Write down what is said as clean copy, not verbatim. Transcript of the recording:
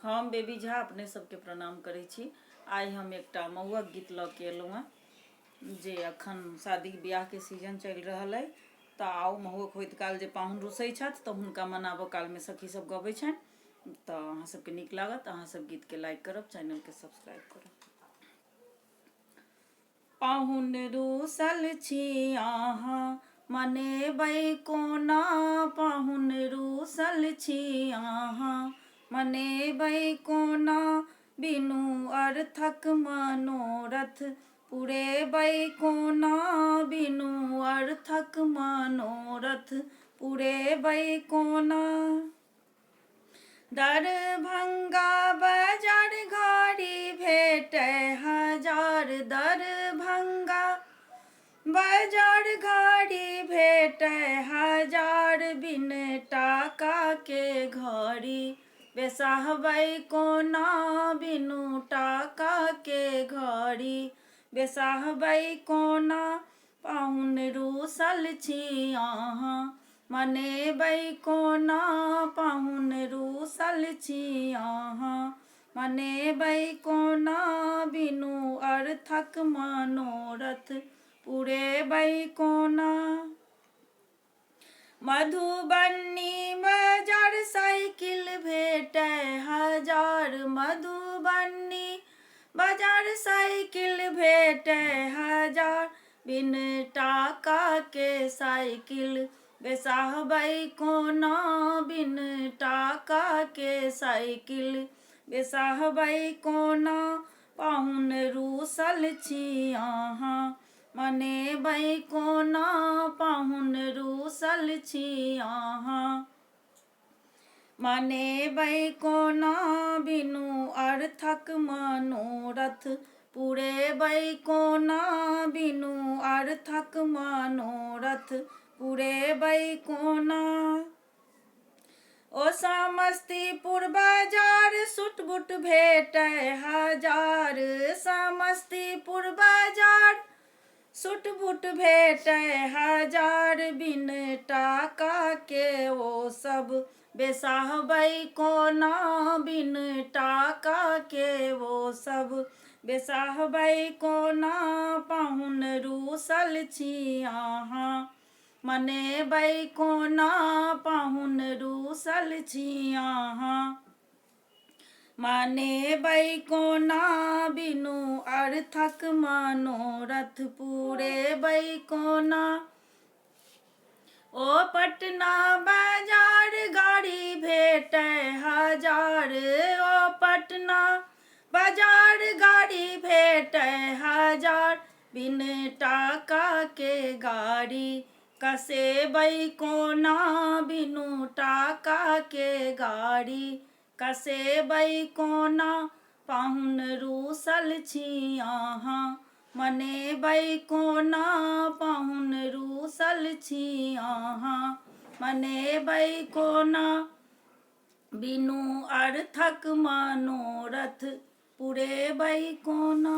हम बेबी झा अपने सबके प्रणाम करै छी। आइ हम एकटा महुअक गीत लऽ के एलहुँ हेँ जे अखन शादी बियाहके सीजन चलि रहल अइ। तऽ आउ महुअक होइत काल जे पाहुन रुसै छथि तऽ हुनका मनाबऽ कालमे सखी सब गबै छनि। तऽ अहाँ सबके नीक लागत। अहाँ सब गीतके लाइक करब, चैनलके सब्सक्राइब करब। पाहुन रुसल छी अहाँ मनेबै कोना, पाहुन रुसल छी अहाँ मनेबै कोना, बिनु अर्थक मनोरथ पुरेबै कोना, बिनु अर्थक मनोरथ पुरेबै कोना। दरभंगा बाजार घड़ी भेटै हजार, दरभंगा बाजार घड़ी भेटै हजार, बिन टाका के घड़ी बेसाहबै कोना, बिनु टाका के घड़ी बेसाहबै कोना। पाहुन रुसल छी अहाँ मनेबै कोना, पाहुन रुसल छी अहाँ मनेबै कोना, बिनु अर्थक मनोरथ पुरेबै कोना। मधुबनी बाजार साइकिल भेटै हजार, मधुबनी बाजार साइकिल भेटै हजार, बिन टाका के साइकिल बेसाहबै कोना, बिन टाका के साइकिल बेसाहबै कोना। पाहुन रुसल छी अहाँ मनेबै कोना, पाहुन रुसल छी अहाँ मनेबै कोना, बिनु अर्थक मनोरथ पुरेबै कोना, बिनु अर्थक मनोरथ पुरेबै कोना। ओ समस्तीपुर बाजार सूट बूट भेटै हजार, समस्तीपुर बाजार सूट बूट भेटै हजार, बिन टाका के ओ सब बेसाहबै कोना, बिन टाका के ओ सब बेसाहबै कोना। पाहुन रुसल छी अहाँ मनेबै कोना, पाहुन रुसल छी अहाँ मनेबै कोना, बिनु अर्थक मनोरथ पुरेबै कोना। ओ पटना बाजार गाड़ी भेटै हजार, ओ पटना बाजार गाड़ी भेटै हजार, बिन टाका के गाड़ी कसेबै कोना, बिनु टाका के गाड़ी कसेबै कोना। पाहुन रुसल छी अहाँ मनेबै कोना, पाहुन रुसल छी अहाँ मनेबै कोना, बिनु अर्थक मनोरथ पुरेबै कोना।